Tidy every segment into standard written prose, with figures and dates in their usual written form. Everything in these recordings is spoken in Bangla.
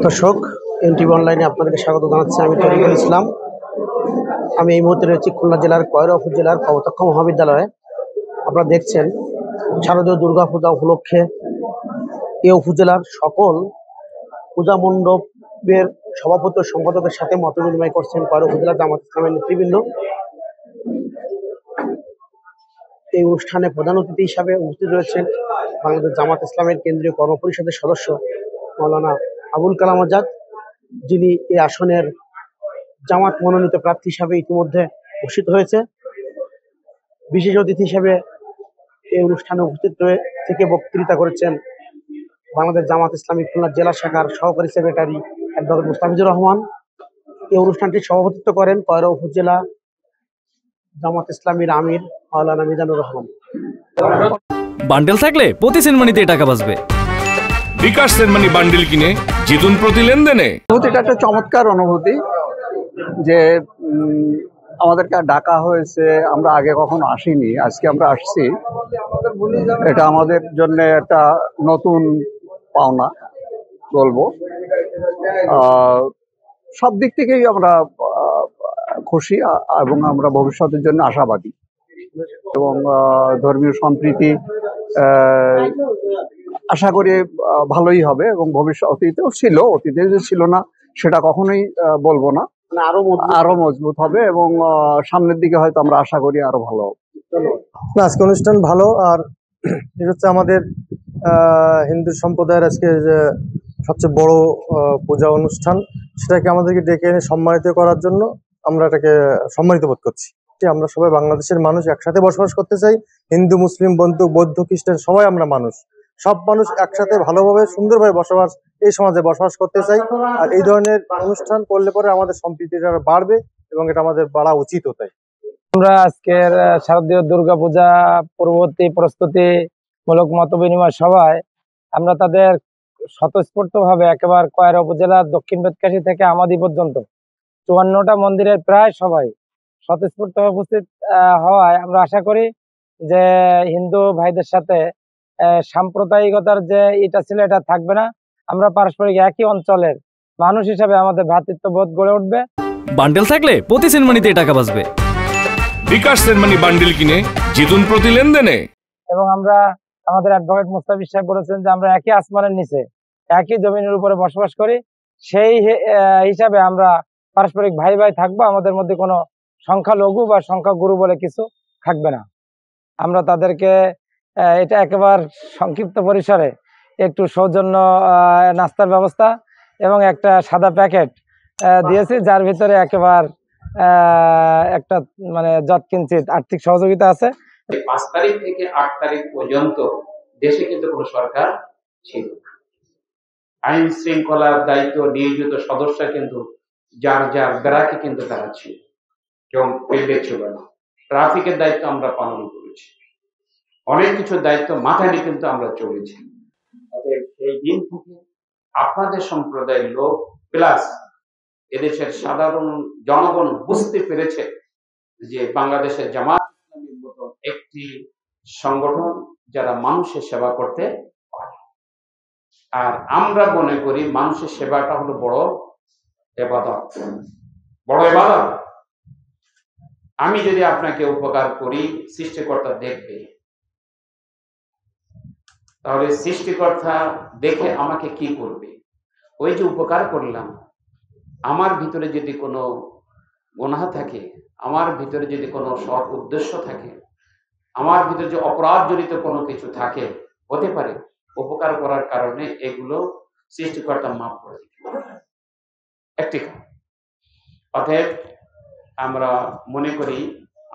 দর্শক, এনটিভি অনলাইনে আপনাদেরকে স্বাগত জানাচ্ছি। আমি তরিকুল ইসলাম। আমি এই মুহূর্তে রয়েছি খুলনা জেলার কয়রা উপজেলার কপোতাক্ষ মহাবিদ্যালয়ে। আপনারা দেখছেন শারদীয় দুর্গাপূজা উপলক্ষে এই উপজেলার সকল পূজা মণ্ডপের সভাপতি ও সম্পাদকের সাথে মত বিনিময় করছেন কয়রা উপজেলা জামাত ইসলামের নেতৃবৃন্দ। এই অনুষ্ঠানে প্রধান অতিথি হিসাবে উপস্থিত রয়েছেন বাংলাদেশ জামাত ইসলামের কেন্দ্রীয় কর্মপরিষদের সদস্য মাওলানা আবুল কালাম আজাদ, যিনি এই আসনের জামাত মনোনীত প্রার্থী হিসাবে ইতিমধ্যে ঘোষিত হয়েছে। বিশেষ অতিথি হিসেবে এই অনুষ্ঠানে উপস্থিত থেকে বক্তৃতা করেছেন বাংলাদেশ জামাত ইসলামী খুলনা জেলা শাখার সহকারী সেক্রেটারি অ্যাডভোকেট মুস্তাফিজুর রহমান। এই অনুষ্ঠানটি সভাপতিত্ব করেন কয়রা উপজেলা জামাত ইসলামীর আমির মাওলানা মিজানুর রহমান। বান্ডেল থাকলে প্রতি সেনমানিতে টাকা বাঁচবে। বিকাশ সেনমানি বান্ডেল কিনে জিতুন প্রতি লেনদেনে। এটা একটা চমৎকার অনুভূতি যে আমাদেরকে ডাকা হয়েছে, আমরা আগে কখনো আসিনি, আজকে আমরা আসছি। এটা আমাদের জন্য একটা নতুন পাওনা বলবো। সব দিক থেকেই আমরা খুশি এবং আমরা ভবিষ্যতের জন্য আশাবাদী এবং ধর্মীয় সম্প্রীতি আশা করি ভালোই হবে এবং অতীতেও ছিল, অতীতে যে ছিল না সেটা কখনোই বলবো না, আরো মজবুত হবে এবং সামনের দিকে হয়তো আমরা আশা করি আরো ভালো হবে। আজকে অনুষ্ঠান ভালো। আর এটা হচ্ছে আমাদের হিন্দু সম্প্রদায়ের আজকে যে সবচেয়ে বড় পূজা অনুষ্ঠান, সেটাকে আমাদেরকে ডেকে এনে সম্মানিত করার জন্য আমরা এটাকে সম্মানিত বোধ করছি। আমরা সবাই বাংলাদেশের মানুষ, একসাথে বসবাস করতে চাই। হিন্দু, মুসলিম, বৌদ্ধ, খ্রিস্টান সবাই আমরা মানুষ। সব মানুষ একসাথে ভালোভাবে সুন্দরভাবে এই সমাজে বসবাস করতে চাই। আর এই ধরনের অনুষ্ঠান করলে পরে আমাদের সম্প্রীতিটা বাড়বে এবং এটা আমাদের বাড়া উচিত। তাই আমরা আজকের শারদীয় দুর্গাপূজা পূর্ববর্তী প্রস্তুতিমূলক মত বিনিময় সভায় আমরা তাদের স্বতঃস্ফূর্তভাবে একেবারে কয়রা উপজেলার দক্ষিণ বেতকাশী থেকে আমাদি পর্যন্ত 54টা মন্দিরের প্রায় সবাই স্বতঃস্ফূর্তভাবে উপস্থিত হওয়ায় আমরা আশা করি যে হিন্দু ভাইদের সাথে সাম্প্রদায়িকতার যে এটা ছিল এটা থাকবে না। আমরা পারস্পরিক একই অঞ্চলের মানুষ হিসাবে আমাদের ভ্রাতৃত্ববোধ গড়ে উঠবে। বান্ডেল থাকলে প্রতি সেনমানিতে টাকা বাঁচবে। বিকাশ সেনমানি বান্ডেল কিনে জিতুন প্রতি লেনদেনে। এবং আমরা আমাদের অ্যাডভোকেট মুস্তাফিজ সাহেব বলেছেন যে আমরা একই আসমানের নিচে একই জমিনের উপরে বসবাস করি, সেই হিসাবে আমরা পারস্পরিক ভাই ভাই থাকবো। আমাদের মধ্যে কোনো সংখ্যালঘু বা সংখ্যাগুরু বলে কিছু থাকবে না। আমরা তাদেরকে এটা একেবারে সংক্ষিপ্ত পরিসরে একটু সৌজন্য নাস্তার ব্যবস্থা এবং একটা সাদা প্যাকেট দিয়েছি, যার ভিতরে একেবারে একটা মানে যৎকিঞ্চিত আর্থিক সহযোগিতা আছে। 5 তারিখ থেকে 8 তারিখ পর্যন্ত দেশে কিন্তু কোনো সরকার ছিল না। আইন শৃঙ্খলার দায়িত্ব নিয়োজিত সদস্য কিন্তু যার যার ব্যারাকে কিন্তু তারা ছিল, কেউ পেলে ছিল না। ট্রাফিকের দায়িত্ব আমরা পালন করেছি, অনেক কিছু দায়িত্ব মাথায় নিয়ে কিন্তু আমরা চলেছি। সেই দিন থেকে আপনাদের সম্প্রদায়ের লোক প্লাস এদেশের সাধারণ জনগণ বুঝতে পেরেছে যে বাংলাদেশের জামাত ইসলামীর মতো একটি সংগঠন যারা মানুষের সেবা করতে পারে। আর আমরা মনে করি মানুষের সেবাটা হলো বড় ইবাদত, বড় ইবাদত। আমি যদি আপনাকে উপকার করি, সৃষ্টিকর্তা দেখবে, তাহলে সৃষ্টিকর্তা দেখে আমাকে কি করবে? ওই যে উপকার করলাম, আমার ভিতরে যদি কোনো গুনাহ থাকে, আমার ভিতরে যদি কোনো সৎ উদ্দেশ্য থাকে, আমার ভিতরে যে অপরাধ জড়িত কোনো কিছু থাকে, হতে পারে উপকার করার কারণে এগুলো সৃষ্টিকর্তা মাফ করে দিতে একটি। অতএব আমরা মনে করি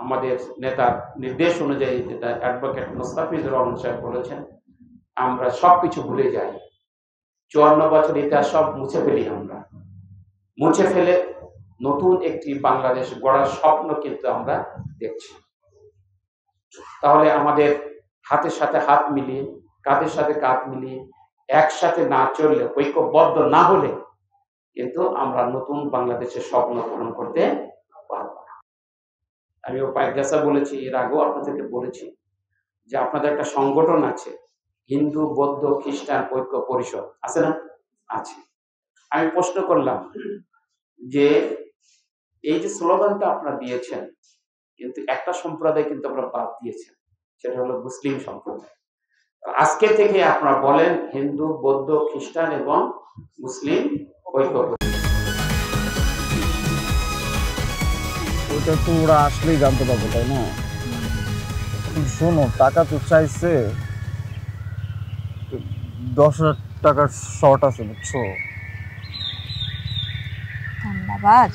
আমাদের নেতার নির্দেশ অনুযায়ী, যেটা অ্যাডভোকেট মুস্তাফিজুর রহমান সাহেব বলেছেন, আমরা সবকিছু ভুলে যাই। 54 বছর ইতিহাস সব মুছে ফেলি, আমরা মুছে ফেলে নতুন একটি বাংলাদেশ গড়ার স্বপ্ন কিন্তু আমরা দেখছি। তাহলে আমাদের হাতের সাথে হাত মিলিয়ে, কাঁধের সাথে কাঁধ মিলিয়ে একসাথে না চললে, ঐক্যবদ্ধ না হলে কিন্তু আমরা নতুন বাংলাদেশের স্বপ্ন পূরণ করতে পারব না। আমি পাইগাসা বলেছি, এর আগেও আপনাদেরকে বলেছি যে আপনাদের একটা সংগঠন আছে, হিন্দু, বৌদ্ধ, খ্রিস্টান ঐক্য পরিষদ আছে না? আছে। আমি প্রশ্ন করলাম যে এই যে স্লোগানটা আপনারা দিয়েছেন, কিন্তু একটা সম্প্রদায় কিন্তু আপনারা বাদ দিয়েছেন, সেটা হলো মুসলিম সম্প্রদায়। আজকে থেকে আপনারা বলেন হিন্দু, বৌদ্ধ, খ্রিস্টান এবং মুসলিম ঐক্য। ওটা তো ওরা আসলেই জানতে পারবে, তাই না? শোনো, টাকা তো চাইছে, 10,000 টাকার শর্ট আছে, বুঝছো? ধন্যবাদ।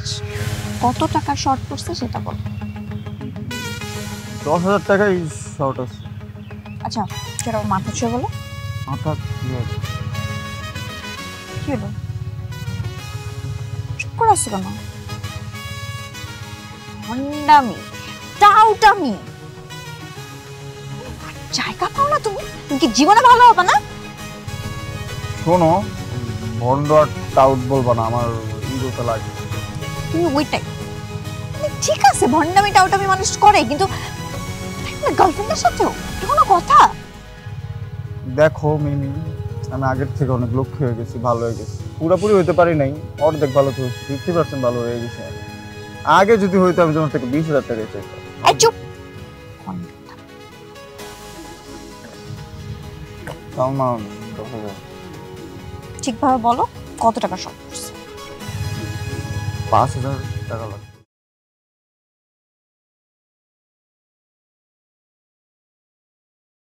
কত টাকা শর্ট পড়ছে সেটা বল। 10,000 টাকাই শর্ট আছে। আচ্ছা, সেটা মাথা ছুঁয়ে বলো। মাথা কি হলো, চুপ করে আসছো কেন? ভণ্ডামি, টাউটামি, জায়গা পাও না তুমি? তুমি কি জীবনে ভালো হবে না? শোনো, ভন্ড আর টাউট বলবা না, আমার ইগোতে লাগে। তুমি ওইটাই। ঠিক আছে, ভণ্ডামি টাউটামি মানুষ করে, কিন্তু গার্লফ্রেন্ডের সাথেও এটা কোনো কথা? দেখো মিমি, আমি আগের থেকে অনেক লক্ষ্য হয়ে গেছি, ভালো হয়ে গেছি। পুরোপুরি হইতে পারি নাই, অর্ধেক ভালো তো হয়েছে, 50% ভালো হয়ে গেছে। আগে যদি হইতো আমি তোমার থেকে 20,000 টাকা চাইতাম। এই চুপ। তাও না, ঠিকভাবে বলো, কত টাকা শর্ট পড়ছে? 5,000 টাকা লাগবে।